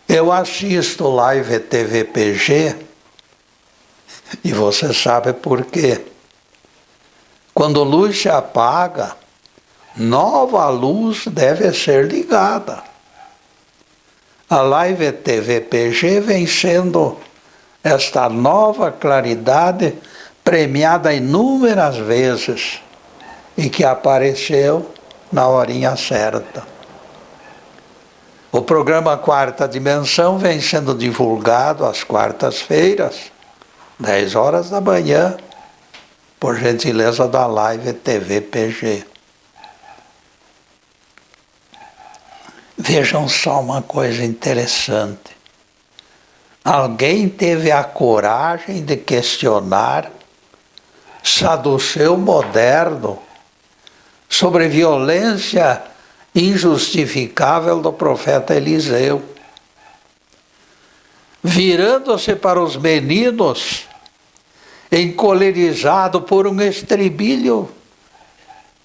Eu assisto Live TV PG e você sabe por quê. Quando a luz se apaga, nova luz deve ser ligada. A Live TV PG vem sendo esta nova claridade premiada inúmeras vezes e que apareceu na horinha certa. O programa Quarta Dimensão vem sendo divulgado às quartas-feiras, 10 horas da manhã, por gentileza da Live TV PG. Vejam só uma coisa interessante. Alguém teve a coragem de questionar Saduceu moderno sobre violência injustificável do profeta Eliseu. Virando-se para os meninos, encolerizado por um estribilho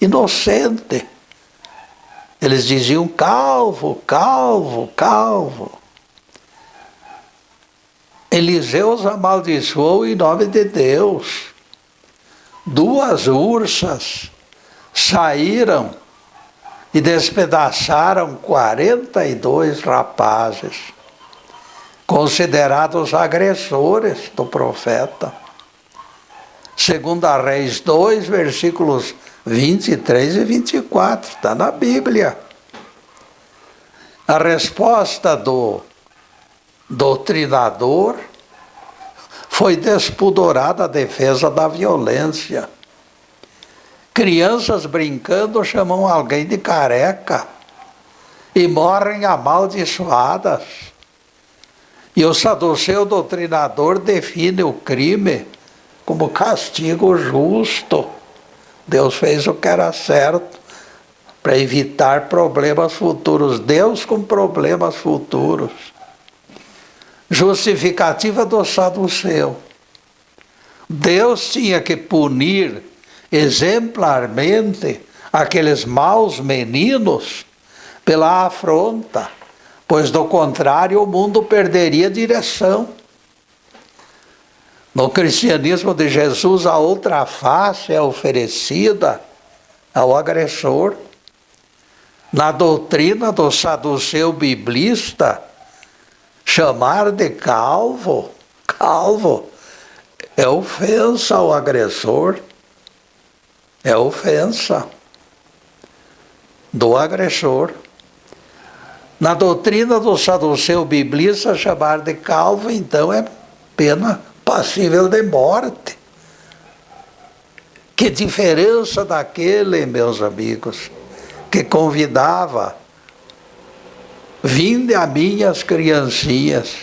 inocente, eles diziam: calvo, calvo, calvo. Eliseu os amaldiçoou em nome de Deus. 2 ursas saíram e despedaçaram 42 rapazes, considerados agressores do profeta. 2 Reis 2, versículos 23 e 24, está na Bíblia. A resposta do doutrinador foi despudorada a defesa da violência. Crianças brincando chamam alguém de careca e morrem amaldiçoadas. E o saduceu doutrinador define o crime como castigo justo. Deus fez o que era certo para evitar problemas futuros. Deus com problemas futuros. Justificativa do saduceu. Deus tinha que punir exemplarmente aqueles maus meninos pela afronta, pois do contrário o mundo perderia direção. No cristianismo de Jesus, a outra face é oferecida ao agressor. Na doutrina do saduceu biblista, chamar de calvo é ofensa ao agressor, é ofensa do agressor. Na doutrina do saduceu biblista, chamar de calvo, então, é pena passível de morte. Que diferença daquele, meus amigos, que convidava: vinde a minhas criancinhas.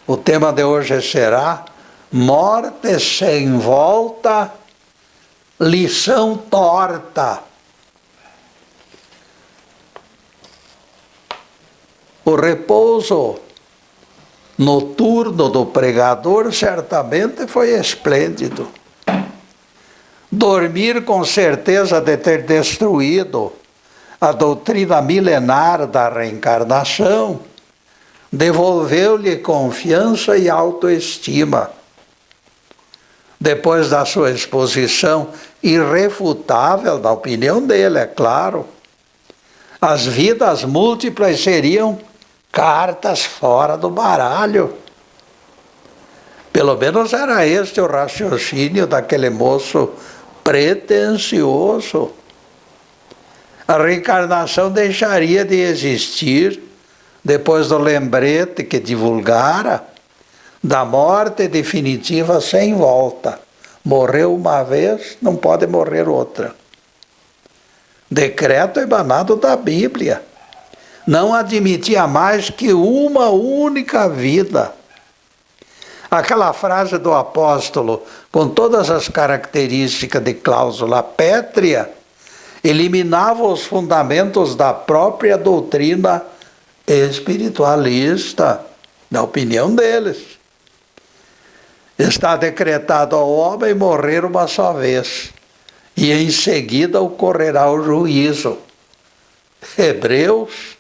O tema de hoje será morte sem volta, lição torta. O repouso noturno do pregador certamente foi esplêndido. Dormir com certeza de ter destruído a doutrina milenar da reencarnação devolveu-lhe confiança e autoestima. Depois da sua exposição irrefutável, na opinião dele, é claro, as vidas múltiplas seriam cartas fora do baralho. Pelo menos era este o raciocínio daquele moço pretensioso. A reencarnação deixaria de existir depois do lembrete que divulgara da morte definitiva sem volta. Morreu uma vez, não pode morrer outra. Decreto emanado da Bíblia. Não admitia mais que uma única vida. Aquela frase do apóstolo, com todas as características de cláusula pétrea, eliminava os fundamentos da própria doutrina espiritualista, na opinião deles. Está decretado ao homem morrer uma só vez, e em seguida ocorrerá o juízo. Hebreus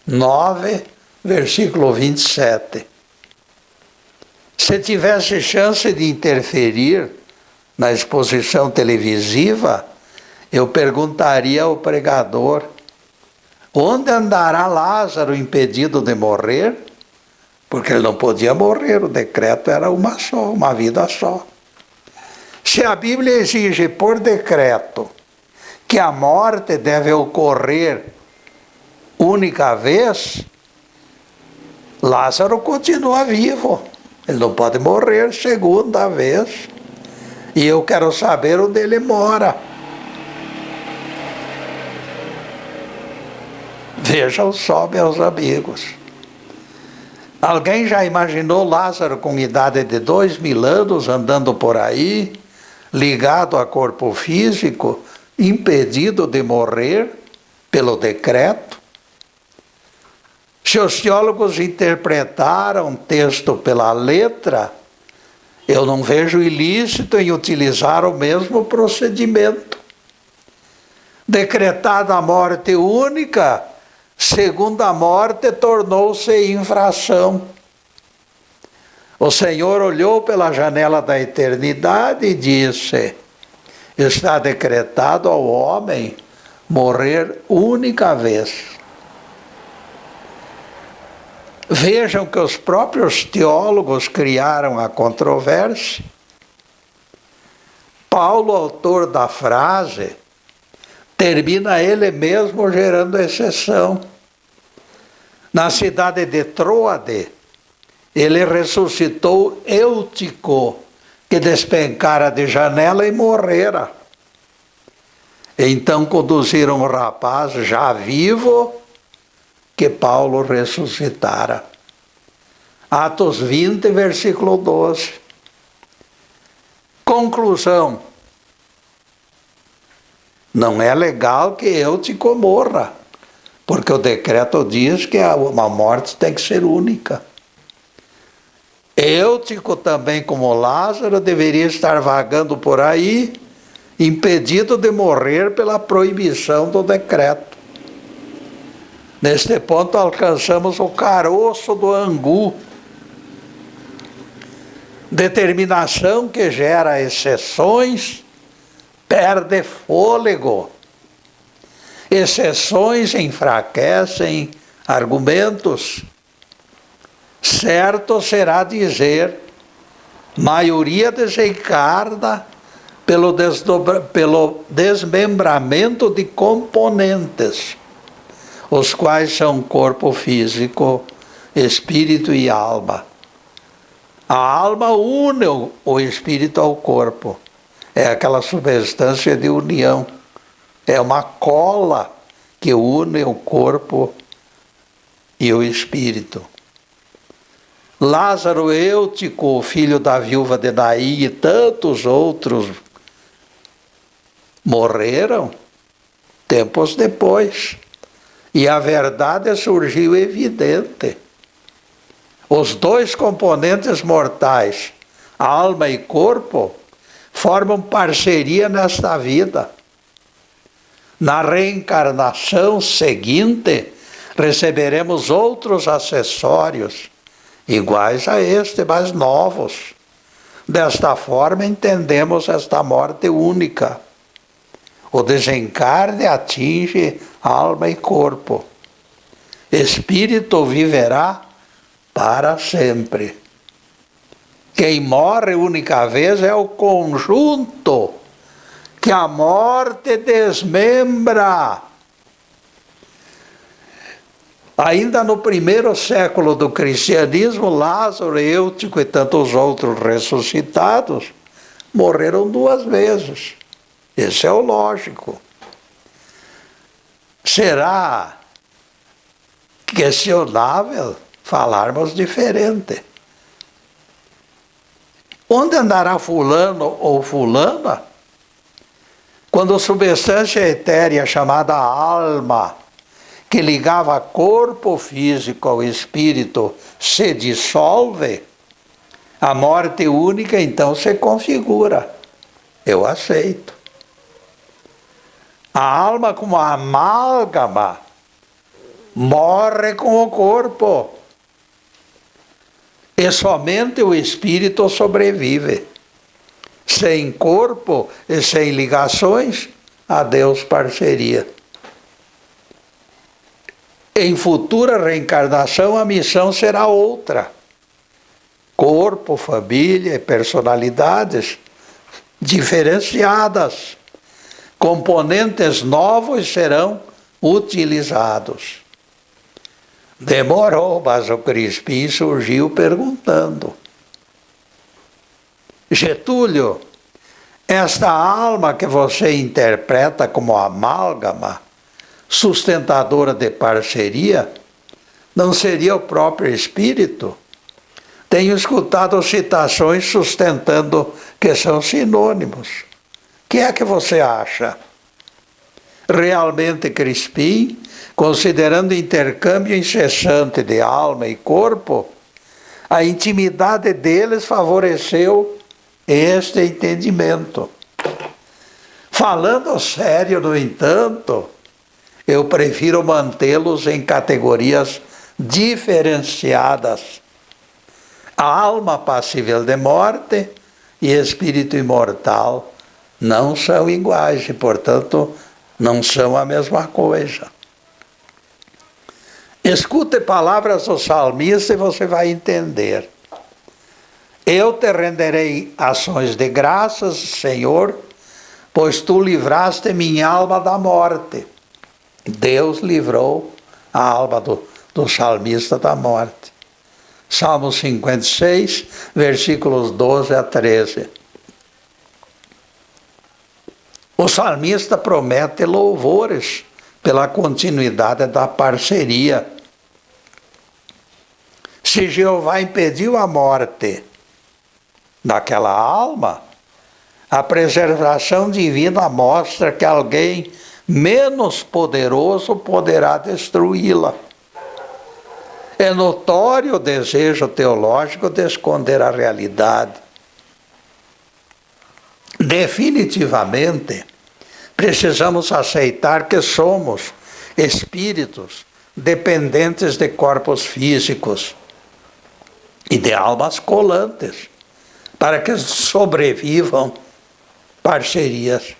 9, versículo 27. Se tivesse chance de interferir na exposição televisiva, eu perguntaria ao pregador: onde andará Lázaro impedido de morrer? Porque ele não podia morrer, o decreto era uma só, uma vida só. Se a Bíblia exige por decreto que a morte deve ocorrer única vez, Lázaro continua vivo. Ele não pode morrer segunda vez. E eu quero saber onde ele mora. Vejam só, meus amigos. Alguém já imaginou Lázaro com idade de 2000 anos andando por aí, ligado a corpo físico, impedido de morrer pelo decreto? Se os teólogos interpretaram o texto pela letra, eu não vejo ilícito em utilizar o mesmo procedimento. Decretada a morte única, segunda morte tornou-se infração. O Senhor olhou pela janela da eternidade e disse: está decretado ao homem morrer única vez. Vejam que os próprios teólogos criaram a controvérsia. Paulo, autor da frase, termina ele mesmo gerando exceção. Na cidade de Troade, ele ressuscitou Eutico, que despencara de janela e morrera. Então conduziram o rapaz já vivo, que Paulo ressuscitara. Atos 20, versículo 12. Conclusão: não é legal que Eutico morra, porque o decreto diz que uma morte tem que ser única. Eutico também, como Lázaro, deveria estar vagando por aí, impedido de morrer pela proibição do decreto. Neste ponto alcançamos o caroço do angu. Determinação que gera exceções perde fôlego. Exceções enfraquecem argumentos. Certo será dizer: maioria desencarna pelo desmembramento de componentes, os quais são corpo físico, espírito e alma. A alma une o espírito ao corpo. É aquela substância de união. É uma cola que une o corpo e o espírito. Lázaro Eutico, filho da viúva de Naim, e tantos outros morreram tempos depois. E a verdade surgiu evidente. Os dois componentes mortais, alma e corpo, formam parceria nesta vida. Na reencarnação seguinte, receberemos outros acessórios, iguais a este, mas novos. Desta forma, entendemos esta morte única. O desencarne atinge alma e corpo. Espírito viverá para sempre. Quem morre única vez é o conjunto que a morte desmembra. Ainda no primeiro século do cristianismo, Lázaro, Eutico e tantos outros ressuscitados morreram 2 vezes. Esse é o lógico. Será questionável falarmos diferente. Onde andará fulano ou fulana? Quando a substância etérea chamada alma, que ligava corpo físico ao espírito, se dissolve, a morte única então se configura. Eu aceito. A alma como amálgama morre com o corpo. E somente o espírito sobrevive. Sem corpo e sem ligações, adeus parceria. Em futura reencarnação, a missão será outra. Corpo, família e personalidades diferenciadas. Componentes novos serão utilizados. Demorou, mas o Crispim surgiu perguntando: Getúlio, esta alma que você interpreta como amálgama, sustentadora de parceria, não seria o próprio espírito? Tenho escutado citações sustentando que são sinônimos. O que é que você acha? Realmente, Crispim, considerando o intercâmbio incessante de alma e corpo, a intimidade deles favoreceu este entendimento. Falando sério, no entanto, eu prefiro mantê-los em categorias diferenciadas. A alma passível de morte e espírito imortal não são iguais e, portanto, não são a mesma coisa. Escute palavras do salmista e você vai entender. Eu te renderei ações de graças, Senhor, pois tu livraste minha alma da morte. Deus livrou a alma do salmista da morte. Salmo 56, versículos 12 a 13. O salmista promete louvores pela continuidade da parceria. Se Jeová impediu a morte daquela alma, a preservação divina mostra que alguém menos poderoso poderá destruí-la. É notório o desejo teológico de esconder a realidade. Definitivamente, precisamos aceitar que somos espíritos dependentes de corpos físicos e de almas colantes, para que sobrevivam parcerias.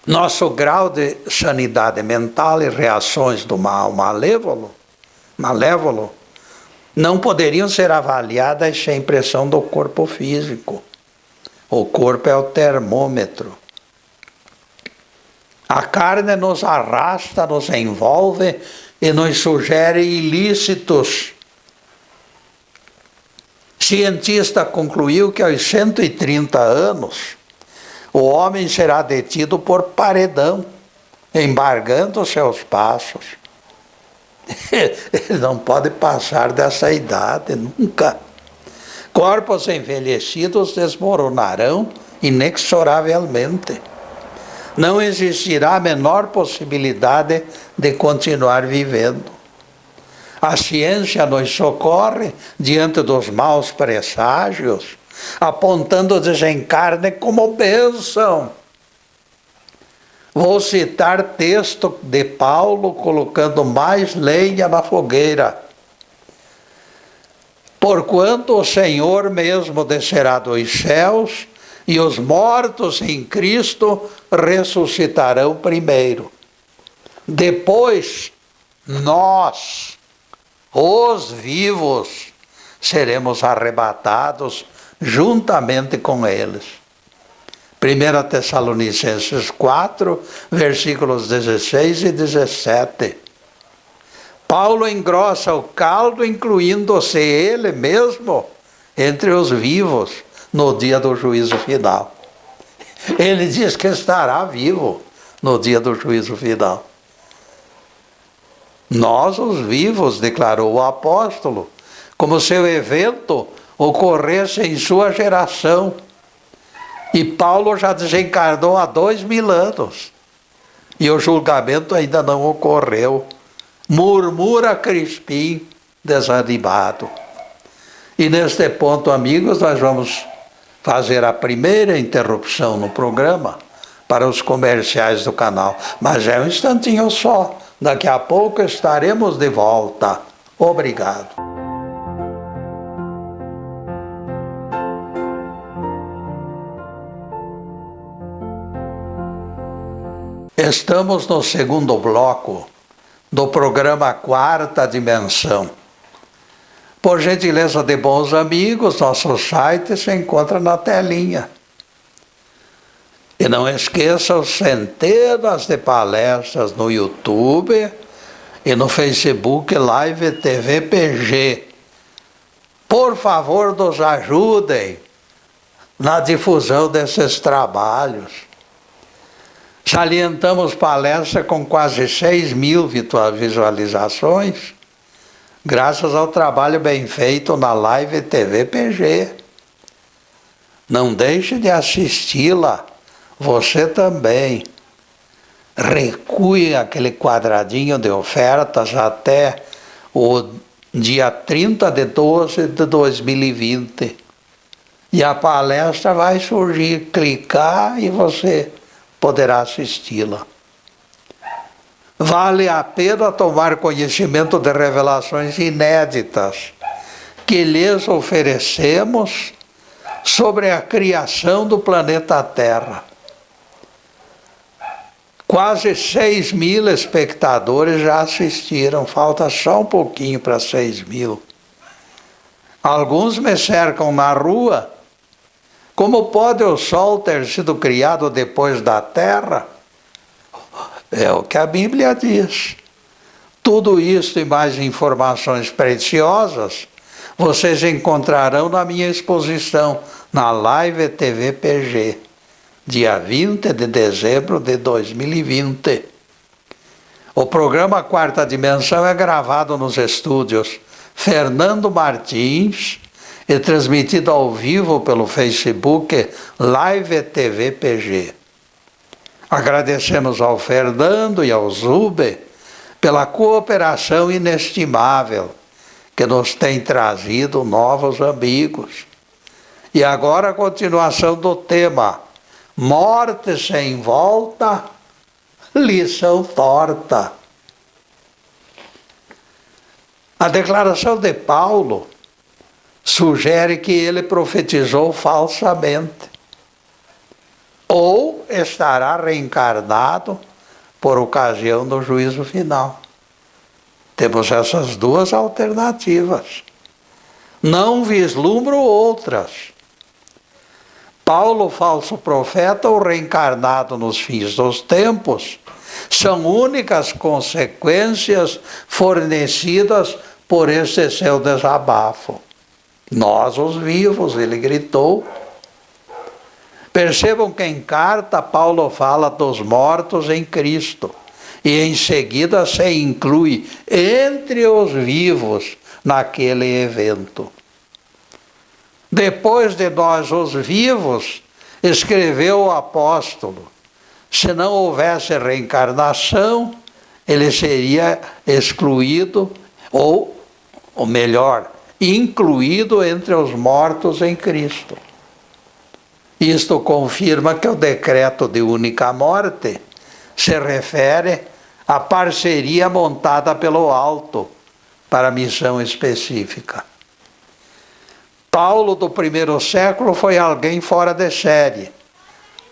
Nosso grau de sanidade mental e reações do mal malévolo não poderiam ser avaliadas sem pressão do corpo físico. O corpo é o termômetro. A carne nos arrasta, nos envolve e nos sugere ilícitos. Cientista concluiu que aos 130 anos, o homem será detido por paredão, embargando seus passos. Ele não pode passar dessa idade, nunca. Corpos envelhecidos desmoronarão inexoravelmente. Não existirá a menor possibilidade de continuar vivendo. A ciência nos socorre diante dos maus presságios, apontando o desencarne como bênção. Vou citar texto de Paulo colocando mais lenha na fogueira. Porquanto o Senhor mesmo descerá dos céus, e os mortos em Cristo ressuscitarão primeiro. Depois, nós, os vivos, seremos arrebatados juntamente com eles. 1 Tessalonicenses 4, versículos 16 e 17. Paulo engrossa o caldo, incluindo-se ele mesmo entre os vivos no dia do juízo final. Ele diz que estará vivo no dia do juízo final. Nós, os vivos, declarou o apóstolo, como se o evento ocorresse em sua geração. E Paulo já desencarnou há 2000 anos. E o julgamento ainda não ocorreu. Murmura Crispim, desanimado. E neste ponto, amigos, nós vamos fazer a primeira interrupção no programa para os comerciais do canal. Mas é um instantinho só. Daqui a pouco estaremos de volta. Obrigado. Estamos no segundo bloco do programa Quarta Dimensão. Por gentileza de bons amigos, nosso site se encontra na telinha. E não esqueçam centenas de palestras no YouTube e no Facebook Live TV PG. Por favor, nos ajudem na difusão desses trabalhos. Salientamos palestra com quase 6.000 visualizações, graças ao trabalho bem feito na Live TV PG. Não deixe de assisti-la. Você também. Recue aquele quadradinho de ofertas até o dia 30/12/2020. E a palestra vai surgir. Clicar e você poderá assisti-la. Vale a pena tomar conhecimento de revelações inéditas que lhes oferecemos sobre a criação do planeta Terra. Quase 6.000 espectadores já assistiram, falta só um pouquinho para 6.000. Alguns me cercam na rua. Como pode o Sol ter sido criado depois da Terra? É o que a Bíblia diz. Tudo isso e mais informações preciosas vocês encontrarão na minha exposição na Live TV PG. Dia 20 de dezembro de 2020. O programa Quarta Dimensão é gravado nos estúdios Fernando Martins e transmitido ao vivo pelo Facebook Live TV PG. Agradecemos ao Fernando e ao Zube pela cooperação inestimável que nos tem trazido novos amigos. E agora a continuação do tema: Morte sem volta, lição torta. A declaração de Paulo sugere que ele profetizou falsamente, ou estará reencarnado por ocasião do juízo final. Temos essas duas alternativas. Não vislumbro outras. Paulo, falso profeta ou reencarnado nos fins dos tempos, são únicas consequências fornecidas por esse seu desabafo. Nós, os vivos, ele gritou. Percebam que em carta Paulo fala dos mortos em Cristo e em seguida se inclui entre os vivos naquele evento. Depois de nós, os vivos, escreveu o apóstolo: se não houvesse reencarnação, ele seria excluído, ou melhor, incluído entre os mortos em Cristo. Isto confirma que o decreto de única morte se refere à parceria montada pelo alto para missão específica. Paulo do primeiro século foi alguém fora de série.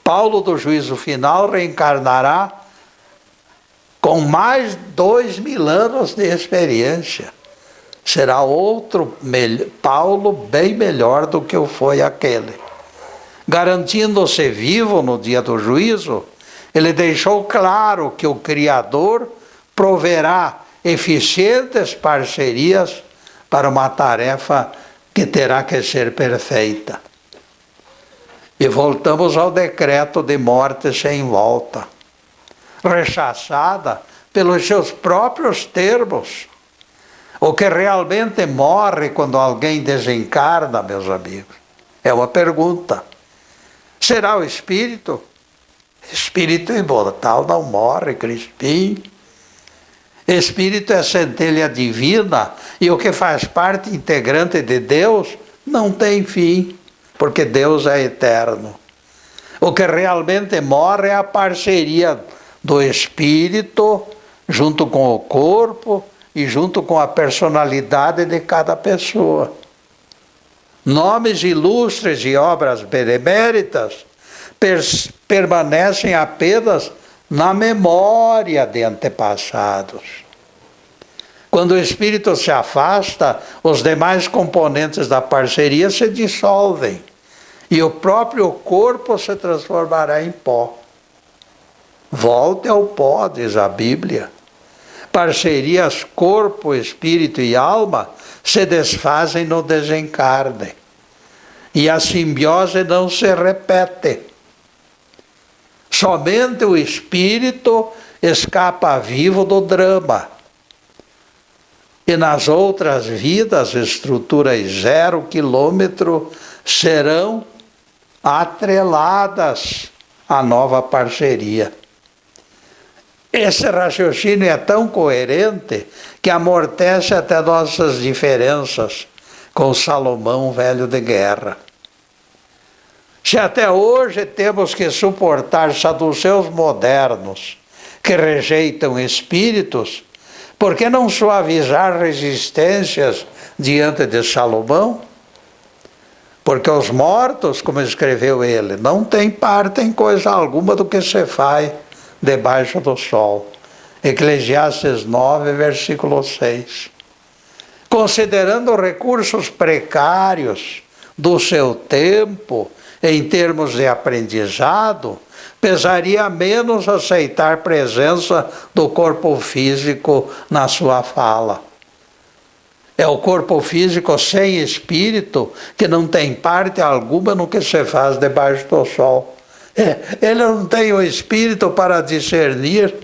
Paulo do juízo final reencarnará com mais 2.000 anos de experiência. Será outro Paulo bem melhor do que foi aquele. Garantindo-se vivo no dia do juízo, ele deixou claro que o Criador proverá eficientes parcerias para uma tarefa que terá que ser perfeita. E voltamos ao decreto de morte sem volta, rechaçada pelos seus próprios termos. O que realmente morre quando alguém desencarna, meus amigos? É uma pergunta. Será o espírito? Espírito imortal não morre, Crispim. Espírito é centelha divina e o que faz parte integrante de Deus não tem fim, porque Deus é eterno. O que realmente morre é a parceria do espírito junto com o corpo e junto com a personalidade de cada pessoa. Nomes ilustres de obras beneméritas permanecem apenas na memória de antepassados. Quando o espírito se afasta, os demais componentes da parceria se dissolvem e o próprio corpo se transformará em pó. Volte ao pó, diz a Bíblia. Parcerias corpo, espírito e alma se desfazem no desencarne. E a simbiose não se repete. Somente o espírito escapa vivo do drama. E nas outras vidas, estruturas 0 quilômetro serão atreladas à nova parceria. Esse raciocínio é tão coerente que amortece até nossas diferenças com Salomão, velho de guerra. Se até hoje temos que suportar saduceus modernos que rejeitam espíritos, por que não suavizar resistências diante de Salomão? Porque os mortos, como escreveu ele, não têm parte em coisa alguma do que se faz debaixo do sol. Eclesiastes 9, versículo 6. Considerando recursos precários do seu tempo, em termos de aprendizado, pesaria menos aceitar presença do corpo físico na sua fala. É o corpo físico sem espírito que não tem parte alguma no que se faz debaixo do sol. Ele não tem o espírito para discernir.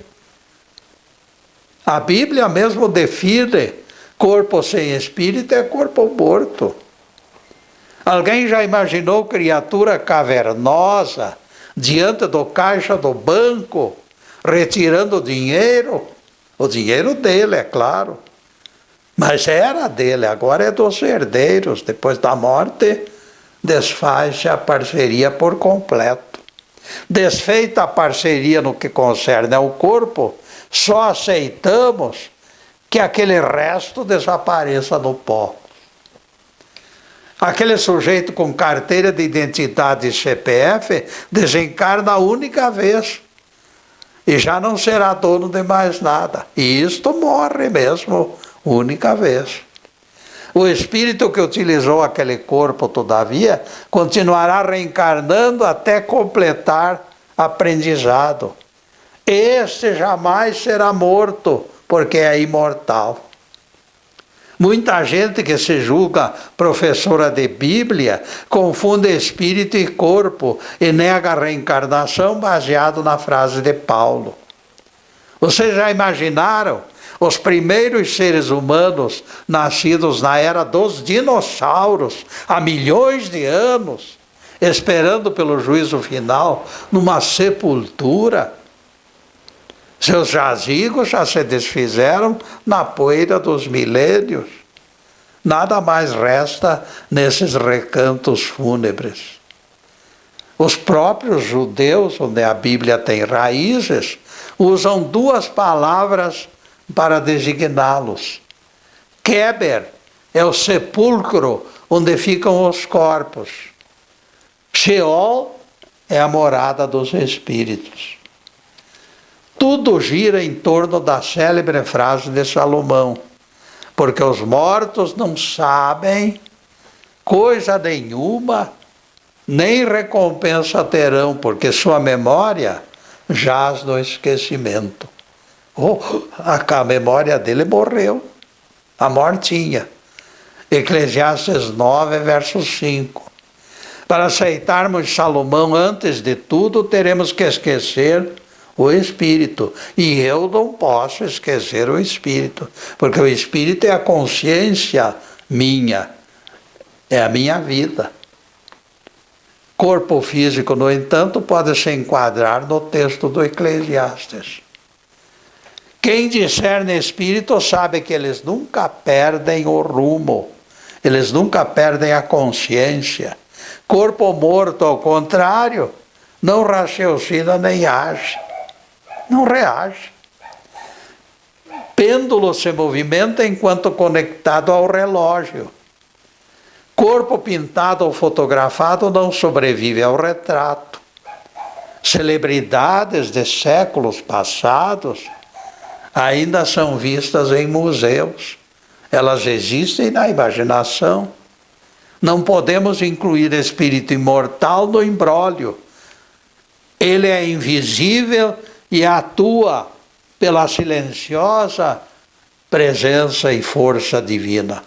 A Bíblia mesmo define corpo sem espírito é corpo morto. Alguém já imaginou criatura cavernosa diante do caixa do banco, retirando dinheiro? O dinheiro dele, é claro. Mas era dele, agora é dos herdeiros. Depois da morte, desfaz-se a parceria por completo. Desfeita a parceria no que concerne ao corpo, só aceitamos que aquele resto desapareça no pó. Aquele sujeito com carteira de identidade e CPF desencarna a única vez e já não será dono de mais nada. E isto morre mesmo, única vez. O espírito que utilizou aquele corpo, todavia, continuará reencarnando até completar aprendizado. Este jamais será morto, porque é imortal. Muita gente que se julga professora de Bíblia confunde espírito e corpo e nega a reencarnação baseado na frase de Paulo. Vocês já imaginaram os primeiros seres humanos nascidos na era dos dinossauros, há milhões de anos, esperando pelo juízo final, numa sepultura? Seus jazigos já se desfizeram na poeira dos milênios. Nada mais resta nesses recantos fúnebres. Os próprios judeus, onde a Bíblia tem raízes, usam duas palavras para designá-los. Keber é o sepulcro onde ficam os corpos. Sheol é a morada dos espíritos. Tudo gira em torno da célebre frase de Salomão, porque os mortos não sabem coisa nenhuma, nem recompensa terão, porque sua memória jaz no esquecimento. A memória dele morreu, a mortinha. Eclesiastes 9, verso 5. Para aceitarmos Salomão, antes de tudo, teremos que esquecer o espírito. E eu não posso esquecer o espírito, porque o espírito é a consciência minha, é a minha vida. Corpo físico, no entanto, pode se enquadrar no texto do Eclesiastes. Quem discerne espírito sabe que eles nunca perdem o rumo, eles nunca perdem a consciência. Corpo morto, ao contrário, não raciocina nem age. Não reage. Pêndulo se movimenta enquanto conectado ao relógio. Corpo pintado ou fotografado não sobrevive ao retrato. Celebridades de séculos passados ainda são vistas em museus. Elas existem na imaginação. Não podemos incluir espírito imortal no imbróglio. Ele é invisível e atua pela silenciosa presença e força divina.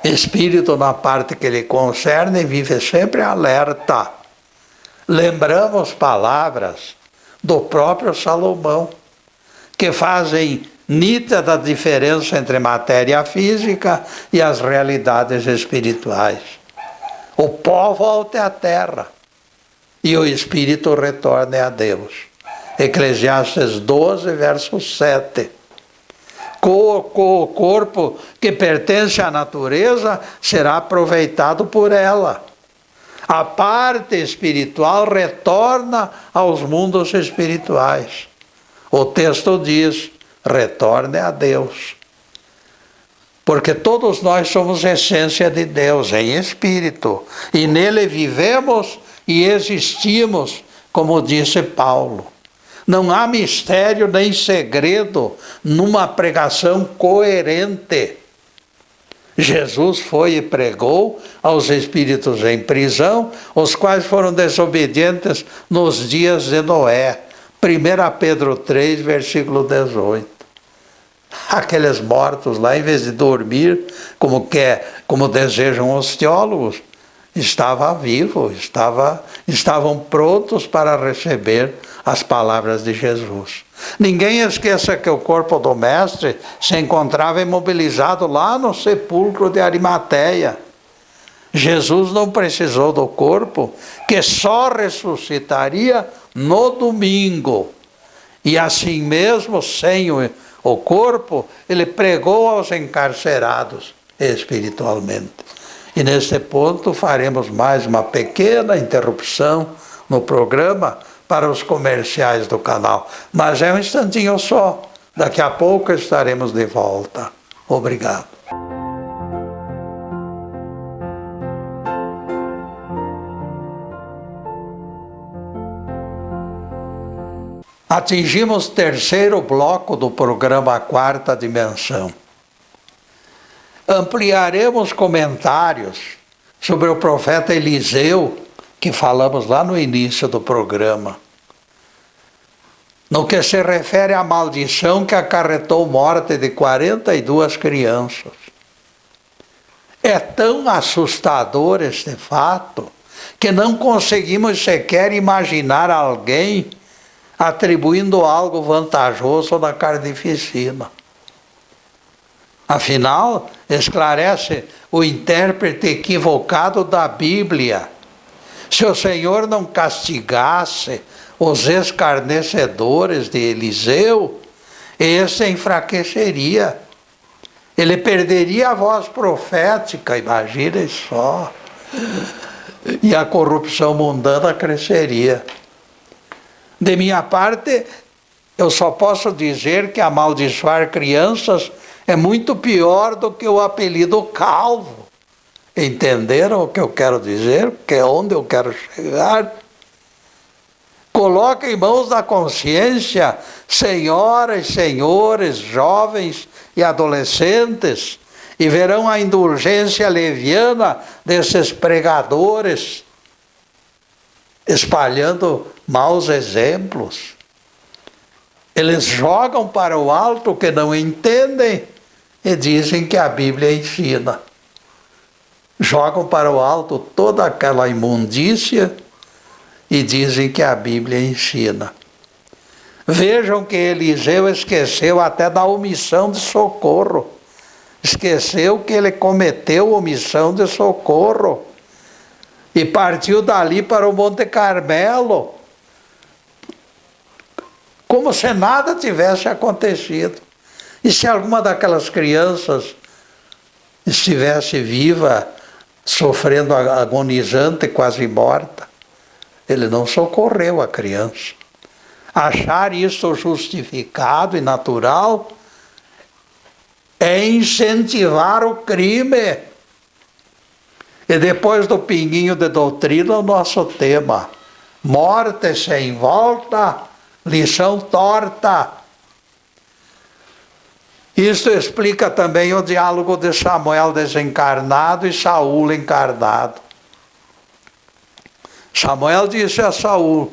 Espírito, na parte que lhe concerne, vive sempre alerta. Lembramos palavras do próprio Salomão, que fazem nítida diferença entre matéria física e as realidades espirituais. O pó volte à terra e o espírito retorne a Deus. Eclesiastes 12, verso 7. O corpo que pertence à natureza será aproveitado por ela. A parte espiritual retorna aos mundos espirituais. O texto diz: retorne a Deus. Porque todos nós somos essência de Deus em espírito. E nele vivemos e existimos, como disse Paulo. Não há mistério nem segredo numa pregação coerente. Jesus foi e pregou aos espíritos em prisão, os quais foram desobedientes nos dias de Noé. 1 Pedro 3, versículo 18. Aqueles mortos lá, em vez de dormir, como desejam os teólogos, estavam vivos, estavam prontos para receber as palavras de Jesus. Ninguém esqueça que o corpo do Mestre se encontrava imobilizado lá no sepulcro de Arimateia. Jesus não precisou do corpo, que só ressuscitaria no domingo. E assim mesmo, sem o corpo, ele pregou aos encarcerados espiritualmente. E neste ponto faremos mais uma pequena interrupção no programa para os comerciais do canal. Mas é um instantinho só. Daqui a pouco estaremos de volta. Obrigado. Atingimos o terceiro bloco do programa Quarta Dimensão. Ampliaremos comentários sobre o profeta Eliseu, que falamos lá no início do programa. No que se refere à maldição que acarretou morte de 42 crianças. É tão assustador este fato que não conseguimos sequer imaginar alguém atribuindo algo vantajoso na carnificina. Afinal, esclarece o intérprete equivocado da Bíblia. Se o Senhor não castigasse os escarnecedores de Eliseu, esse enfraqueceria. Ele perderia a voz profética, imaginem só. E a corrupção mundana cresceria. De minha parte, eu só posso dizer que amaldiçoar crianças é muito pior do que o apelido calvo. Entenderam o que eu quero dizer? Que é onde eu quero chegar? Coloque em mãos da consciência, senhoras, senhores, jovens e adolescentes, e verão a indulgência leviana desses pregadores, espalhando maus exemplos. Eles jogam para o alto o que não entendem e dizem que a Bíblia ensina. Jogam para o alto toda aquela imundícia e dizem que a Bíblia ensina. Vejam que Eliseu esqueceu até da omissão de socorro. Esqueceu que ele cometeu omissão de socorro. E partiu dali para o Monte Carmelo, como se nada tivesse acontecido. E se alguma daquelas crianças estivesse viva, sofrendo agonizante, quase morta, ele não socorreu a criança. Achar isso justificado e natural é incentivar o crime. E depois do pinguinho de doutrina, o nosso tema: morte sem volta, lição torta. Isso explica também o diálogo de Samuel desencarnado e Saul encarnado. Samuel disse a Saul: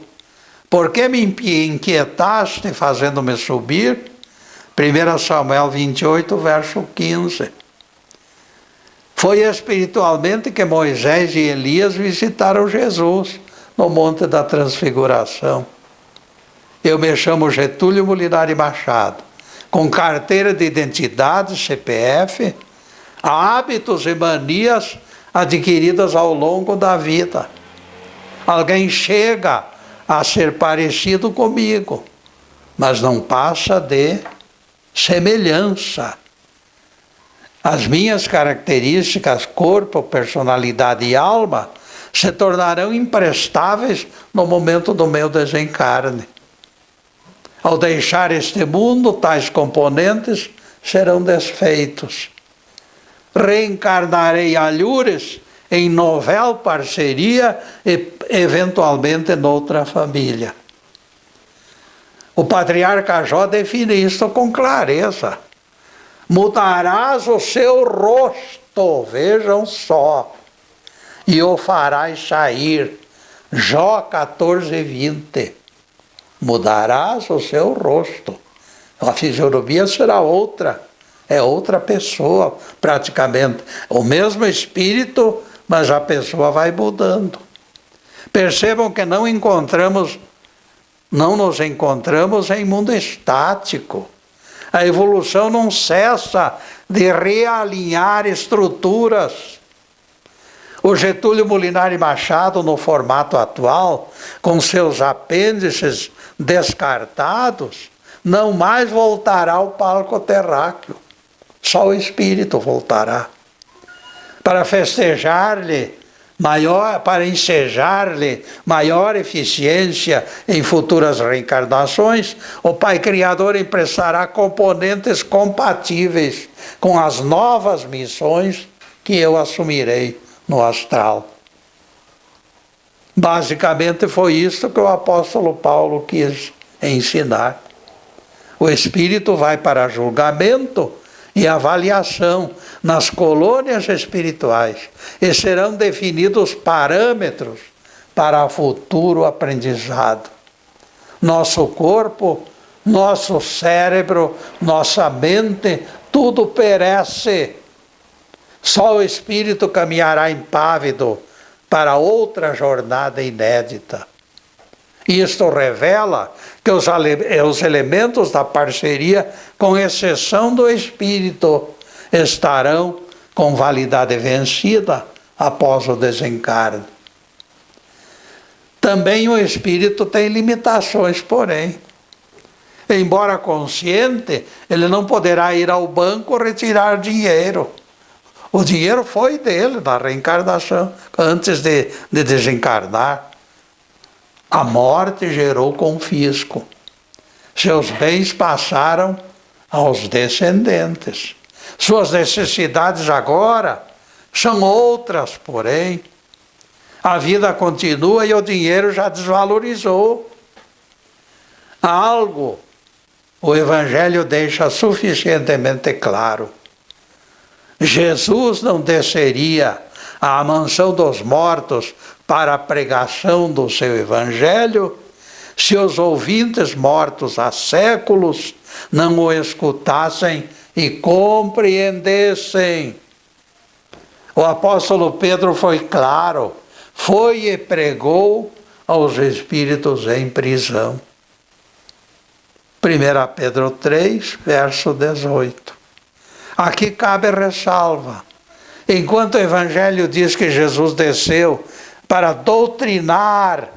por que me inquietaste fazendo-me subir? 1 Samuel 28, verso 15. Foi espiritualmente que Moisés e Elias visitaram Jesus no Monte da Transfiguração. Eu me chamo Getúlio Molinari Machado, com carteira de identidade, CPF, hábitos e manias adquiridas ao longo da vida. Alguém chega a ser parecido comigo, mas não passa de semelhança. As minhas características, corpo, personalidade e alma, se tornarão imprestáveis no momento do meu desencarne. Ao deixar este mundo, tais componentes serão desfeitos. Reencarnarei alhures em novel parceria e, eventualmente, noutra família. O patriarca Jó define isto com clareza. Mudarás o seu rosto, vejam só, e o farás sair. Jó 14, 20. Mudarás o seu rosto. A fisionomia será outra. É outra pessoa, praticamente. O mesmo espírito, mas a pessoa vai mudando. Percebam que não nos encontramos em mundo estático. A evolução não cessa de realinhar estruturas. O Getúlio Molinari Machado, no formato atual, com seus apêndices descartados, não mais voltará ao palco terráqueo. Só o espírito voltará. Para ensejar-lhe maior eficiência em futuras reencarnações, o Pai Criador emprestará componentes compatíveis com as novas missões que eu assumirei no astral. Basicamente foi isso que o apóstolo Paulo quis ensinar. O espírito vai para julgamento e avaliação nas colônias espirituais, e serão definidos parâmetros para futuro aprendizado. Nosso corpo, nosso cérebro, nossa mente, tudo perece. Só o espírito caminhará impávido para outra jornada inédita. Isto revela que os elementos da parceria, com exceção do espírito, estarão com validade vencida após o desencarne. Também o espírito tem limitações, porém. Embora consciente, ele não poderá ir ao banco retirar dinheiro. O dinheiro foi dele na reencarnação, antes de desencarnar. A morte gerou confisco. Seus bens passaram aos descendentes. Suas necessidades agora são outras, porém. A vida continua e o dinheiro já desvalorizou. Algo o Evangelho deixa suficientemente claro. Jesus não desceria à mansão dos mortos para a pregação do seu Evangelho se os ouvintes mortos há séculos não o escutassem e compreendessem. O apóstolo Pedro foi claro, foi e pregou aos espíritos em prisão. 1 Pedro 3, verso 18. Aqui cabe ressalva. Enquanto o Evangelho diz que Jesus desceu para doutrinar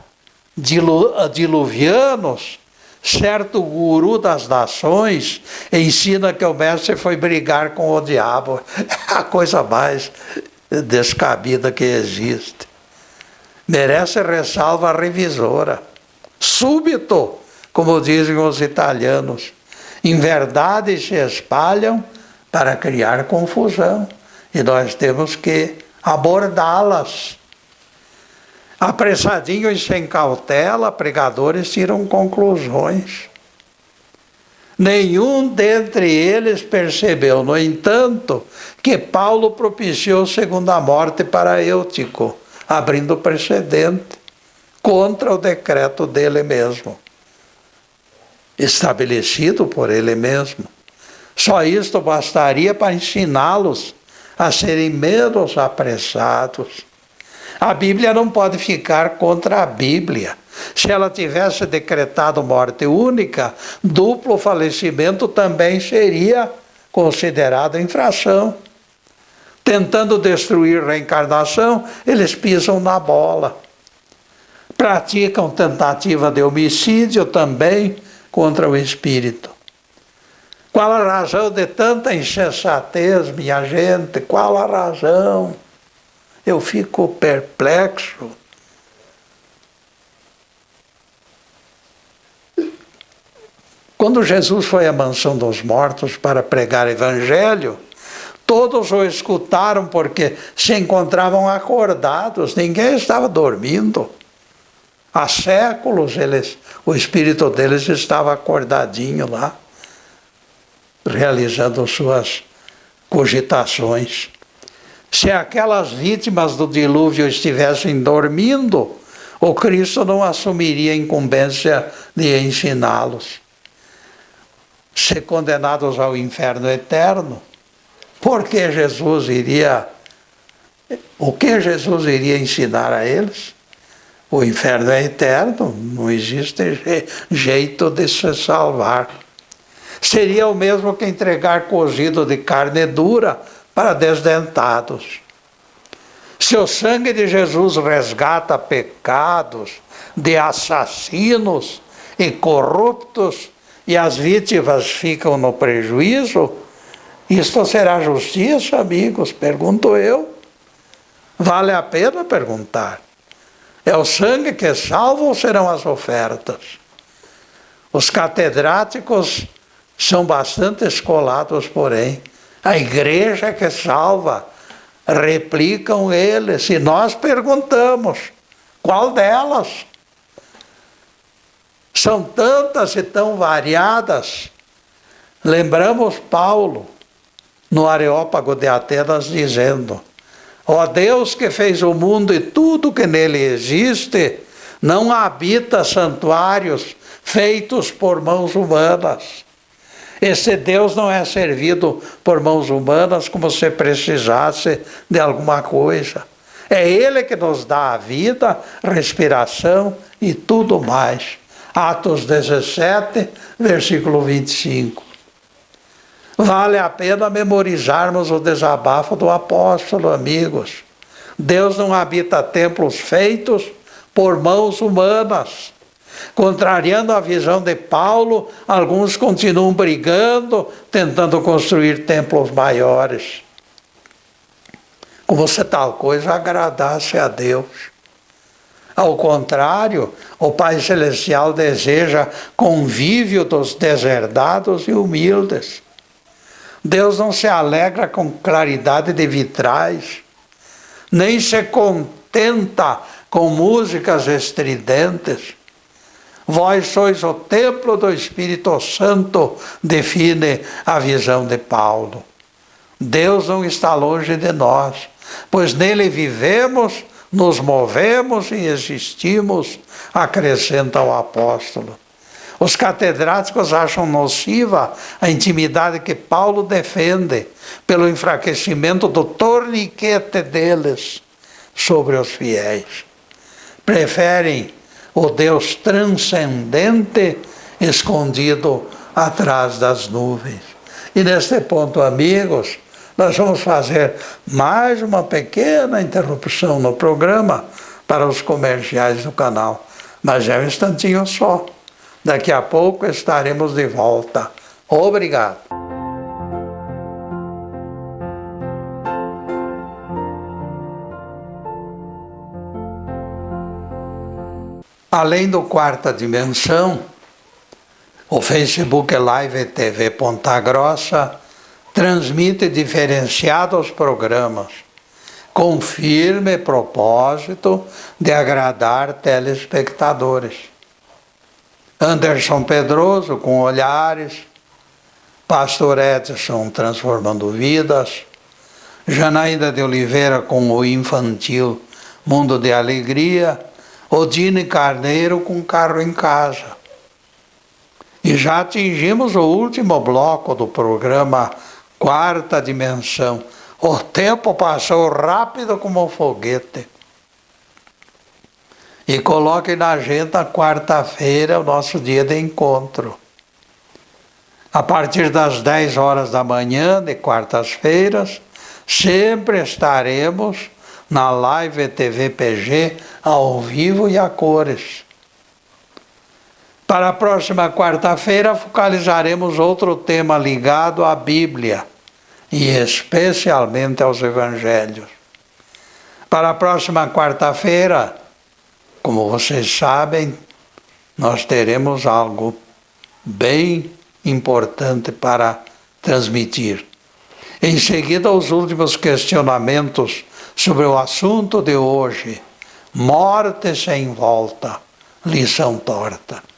diluvianos, certo guru das nações ensina que o mestre foi brigar com o diabo. É a coisa mais descabida que existe. Merece ressalva revisora. Súbito como dizem os italianos. Inverdades se espalham para criar confusão. E nós temos que abordá-las. Apressadinho e sem cautela, pregadores tiram conclusões. Nenhum dentre eles percebeu, no entanto, que Paulo propiciou segunda morte para Eutico, abrindo precedente contra o decreto dele mesmo, estabelecido por ele mesmo. Só isto bastaria para ensiná-los a serem menos apressados. A Bíblia não pode ficar contra a Bíblia. Se ela tivesse decretado morte única, duplo falecimento também seria considerado infração. Tentando destruir reencarnação, eles pisam na bola. Praticam tentativa de homicídio também contra o espírito. Qual a razão de tanta insensatez, minha gente? Qual a razão? Eu fico perplexo. Quando Jesus foi à mansão dos mortos para pregar o evangelho, todos o escutaram porque se encontravam acordados, ninguém estava dormindo. Há séculos o espírito deles estava acordadinho lá, realizando suas cogitações. Se aquelas vítimas do dilúvio estivessem dormindo, o Cristo não assumiria a incumbência de ensiná-los. Se condenados ao inferno eterno, o que Jesus iria ensinar a eles? O inferno é eterno, não existe jeito de se salvar. Seria o mesmo que entregar cozido de carne dura para desdentados. Se o sangue de Jesus resgata pecados de assassinos e corruptos e as vítimas ficam no prejuízo, isto será justiça, amigos? Pergunto eu. Vale a pena perguntar. É o sangue que salva ou serão as ofertas? Os catedráticos são bastante escolados, porém. A igreja é que salva. Replicam eles. E nós perguntamos, qual delas? São tantas e tão variadas. Lembramos Paulo, no Areópago de Atenas, dizendo: ó Deus que fez o mundo e tudo que nele existe, não habita santuários feitos por mãos humanas. Esse Deus não é servido por mãos humanas como se precisasse de alguma coisa. É Ele que nos dá a vida, respiração e tudo mais. Atos 17, versículo 25. Vale a pena memorizarmos o desabafo do apóstolo, amigos. Deus não habita templos feitos por mãos humanas. Contrariando a visão de Paulo, alguns continuam brigando, tentando construir templos maiores. Como se tal coisa agradasse a Deus. Ao contrário, o Pai Celestial deseja convívio dos deserdados e humildes. Deus não se alegra com claridade de vitrais, nem se contenta com músicas estridentes. Vós sois o templo do Espírito Santo, define a visão de Paulo. Deus não está longe de nós, pois nele vivemos, nos movemos e existimos, acrescenta o apóstolo. Os catedráticos acham nociva a intimidade que Paulo defende pelo enfraquecimento do torniquete deles sobre os fiéis. Preferem o Deus transcendente escondido atrás das nuvens. E neste ponto, amigos, nós vamos fazer mais uma pequena interrupção no programa para os comerciais do canal. Mas é um instantinho só. Daqui a pouco estaremos de volta. Obrigado. Além do quarta dimensão, O Facebook Live TV Ponta Grossa transmite diferenciados programas com firme propósito de agradar telespectadores. Anderson Pedroso com Olhares, Pastor Edson Transformando Vidas, Janaída de Oliveira com o infantil Mundo de Alegria, Odine Carneiro com Carro em Casa. E já atingimos o último bloco do programa Quarta Dimensão. O tempo passou rápido como um foguete. E coloque na agenda quarta-feira, o nosso dia de encontro. A partir das 10 horas da manhã de quartas-feiras, sempre estaremos na Live TV PG, ao vivo e a cores. Para a próxima quarta-feira, focalizaremos outro tema ligado à Bíblia, e especialmente aos Evangelhos. Para a próxima quarta-feira, como vocês sabem, nós teremos algo bem importante para transmitir. Em seguida, os últimos questionamentos sobre o assunto de hoje: morte sem volta, lição torta.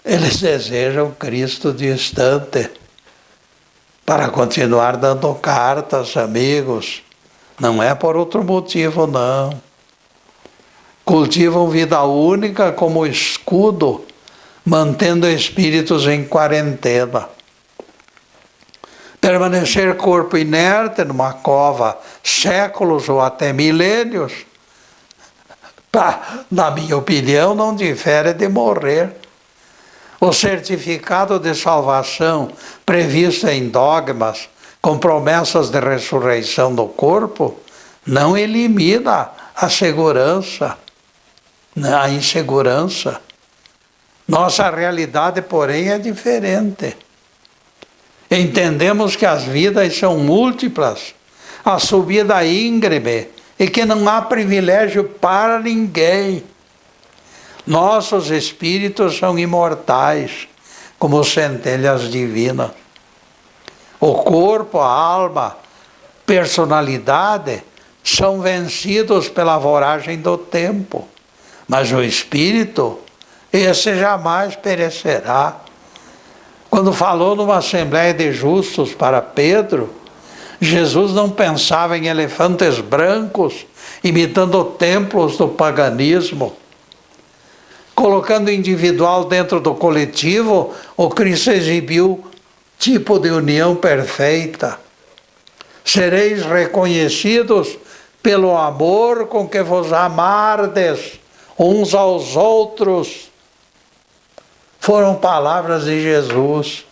Eles desejam Cristo distante para continuar dando cartas, amigos. Não é por outro motivo, não. Cultivam vida única como escudo, mantendo espíritos em quarentena. Permanecer corpo inerte numa cova séculos ou até milênios, na minha opinião, não difere de morrer. O certificado de salvação previsto em dogmas, com promessas de ressurreição do corpo, não elimina a segurança, a insegurança. Nossa realidade, porém, é diferente. Entendemos que as vidas são múltiplas, a subida íngreme, e que não há privilégio para ninguém. Nossos espíritos são imortais, como centelhas divinas. O corpo, a alma, personalidade são vencidos pela voragem do tempo. Mas o espírito, esse jamais perecerá. Quando falou numa assembleia de justos para Pedro, Jesus não pensava em elefantes brancos imitando templos do paganismo. Colocando o individual dentro do coletivo, o Cristo exibiu tipo de união perfeita. Sereis reconhecidos pelo amor com que vos amardes uns aos outros. Foram palavras de Jesus.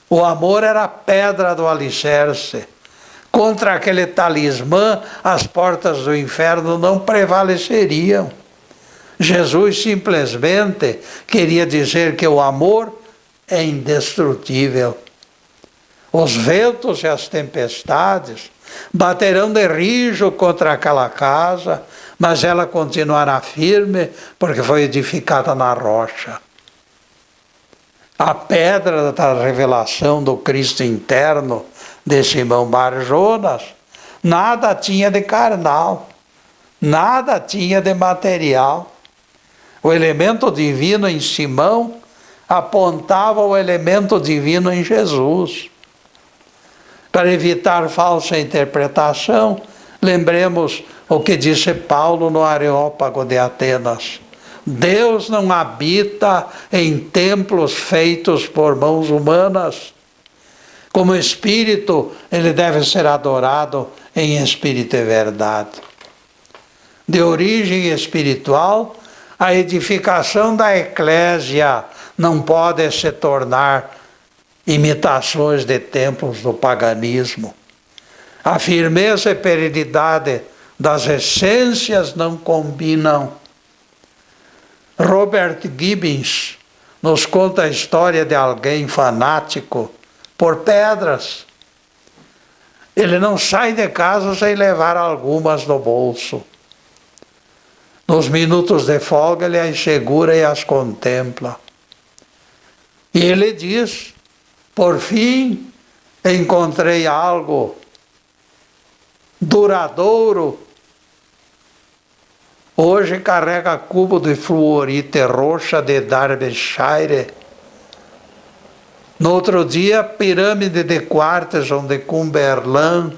O amor era a pedra do alicerce. Contra aquele talismã, as portas do inferno não prevaleceriam. Jesus simplesmente queria dizer que o amor é indestrutível. Os ventos e as tempestades baterão de rijo contra aquela casa, mas ela continuará firme porque foi edificada na rocha. A pedra da revelação do Cristo interno de Simão Bar Jonas nada tinha de carnal, nada tinha de material. O elemento divino em Simão apontava o elemento divino em Jesus. Para evitar falsa interpretação, lembremos o que disse Paulo no Areópago de Atenas: Deus não habita em templos feitos por mãos humanas. Como espírito, ele deve ser adorado em espírito e verdade. De origem espiritual, a edificação da eclésia não pode se tornar imitações de templos do paganismo. A firmeza e perenidade das essências não combinam. Robert Gibbons nos conta a história de alguém fanático por pedras. Ele não sai de casa sem levar algumas no bolso. Nos minutos de folga ele as segura e as contempla. E ele diz, por fim, encontrei algo duradouro. Hoje carrega cubo de fluorite roxa de Derbyshire. No outro dia, pirâmide de quartzo de Cumberland.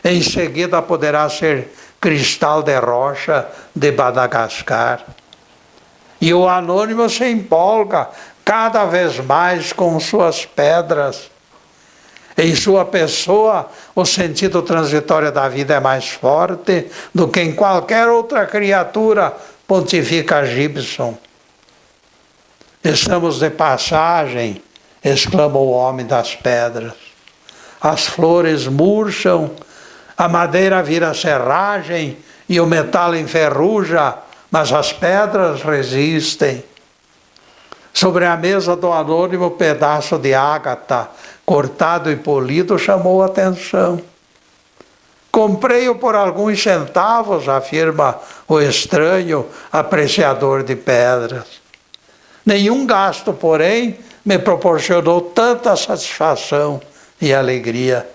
Em seguida poderá ser cristal de rocha de Madagascar. E o anônimo se empolga cada vez mais com suas pedras. Em sua pessoa, o sentido transitório da vida é mais forte do que em qualquer outra criatura, pontifica Gibson. Estamos de passagem, exclama o homem das pedras. As flores murcham, a madeira vira serragem e o metal enferruja, mas as pedras resistem. Sobre a mesa do anônimo, pedaço de ágata, cortado e polido, chamou a atenção. Comprei-o por alguns centavos, afirma o estranho apreciador de pedras. Nenhum gasto, porém, me proporcionou tanta satisfação e alegria.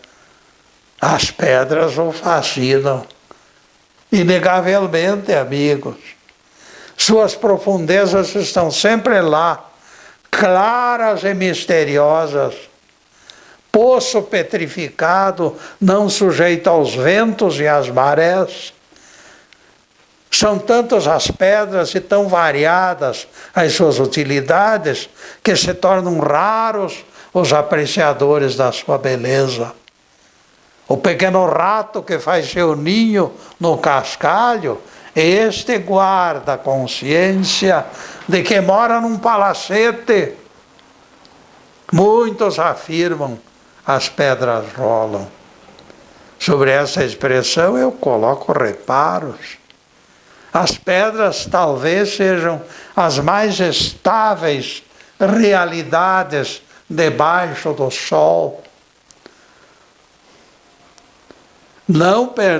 As pedras o fascinam. Inegavelmente, amigos. Suas profundezas estão sempre lá, claras e misteriosas. Poço petrificado, não sujeito aos ventos e às marés. São tantas as pedras e tão variadas as suas utilidades que se tornam raros os apreciadores da sua beleza. O pequeno rato que faz seu ninho no cascalho, este guarda a consciência de que mora num palacete. Muitos afirmam, as pedras rolam. Sobre essa expressão eu coloco reparos. As pedras talvez sejam as mais estáveis realidades debaixo do sol.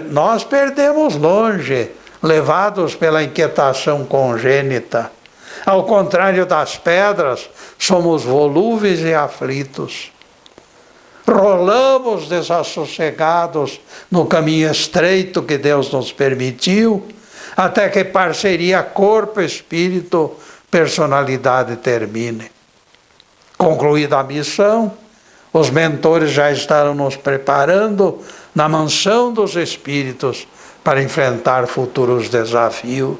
Nós perdemos longe, levados pela inquietação congênita. Ao contrário das pedras, somos volúveis e aflitos. Rolamos desassossegados no caminho estreito que Deus nos permitiu, até que parceria corpo, espírito, personalidade termine. Concluída a missão, os mentores já estarão nos preparando na mansão dos espíritos para enfrentar futuros desafios.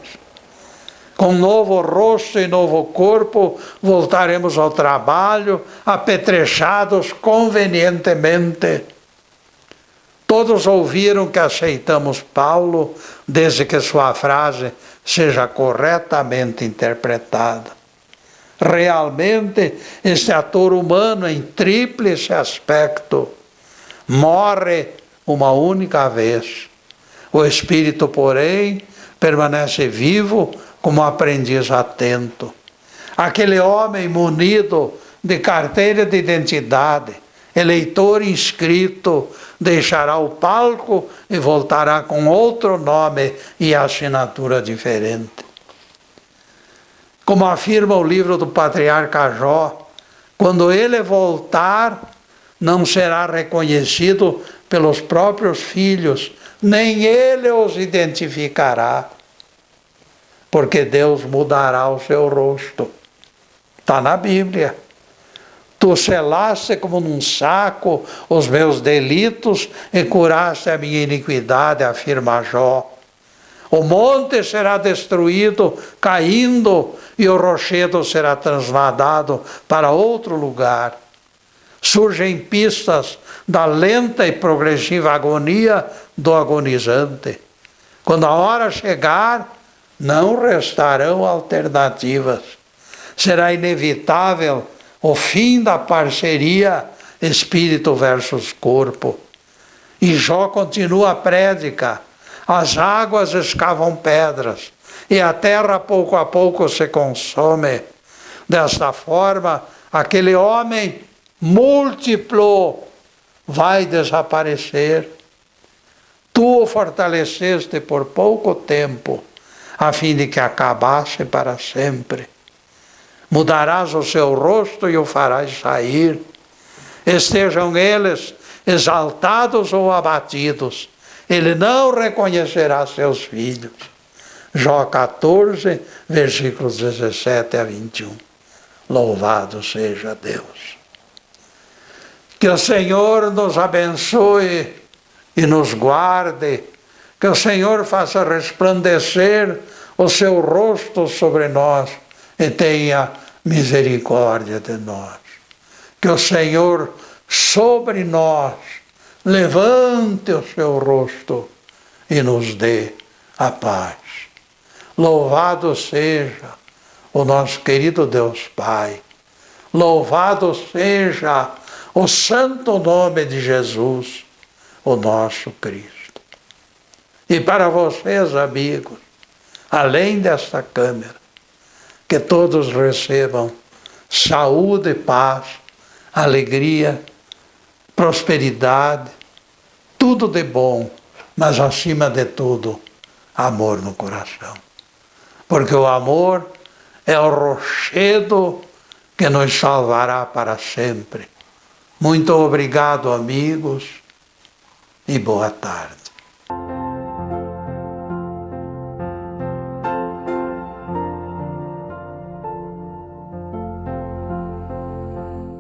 Com novo rosto e novo corpo, voltaremos ao trabalho, apetrechados convenientemente. Todos ouviram que aceitamos Paulo, desde que sua frase seja corretamente interpretada. Realmente, este ator humano em tríplice aspecto morre uma única vez. O espírito, porém, permanece vivo como aprendiz atento. Aquele homem munido de carteira de identidade, eleitor inscrito, deixará o palco e voltará com outro nome e assinatura diferente. Como afirma o livro do patriarca Jó, quando ele voltar, não será reconhecido pelos próprios filhos, nem ele os identificará, porque Deus mudará o seu rosto. Está na Bíblia. Tu selaste como num saco os meus delitos e curaste a minha iniquidade, afirma Jó. O monte será destruído, caindo, e o rochedo será transladado para outro lugar. Surgem pistas da lenta e progressiva agonia do agonizante. Quando a hora chegar, não restarão alternativas. Será inevitável o fim da parceria espírito versus corpo. E Jó continua a prédica. As águas escavam pedras e a terra pouco a pouco se consome. Desta forma, aquele homem múltiplo vai desaparecer. Tu o fortaleceste por pouco tempo. a fim de que acabasse para sempre. Mudarás o seu rosto e o farás sair. Estejam eles exaltados ou abatidos, ele não reconhecerá seus filhos. Jó 14, versículos 17 a 21. Louvado seja Deus. Que o Senhor nos abençoe e nos guarde. Que o Senhor faça resplandecer o seu rosto sobre nós e tenha misericórdia de nós. Que o Senhor sobre nós levante o seu rosto e nos dê a paz. Louvado seja o nosso querido Deus Pai. Louvado seja o santo nome de Jesus, o nosso Cristo. E para vocês, amigos, além desta câmera, que todos recebam saúde, paz, alegria, prosperidade, tudo de bom, mas acima de tudo, amor no coração. Porque o amor é o rochedo que nos salvará para sempre. Muito obrigado, amigos, e boa tarde.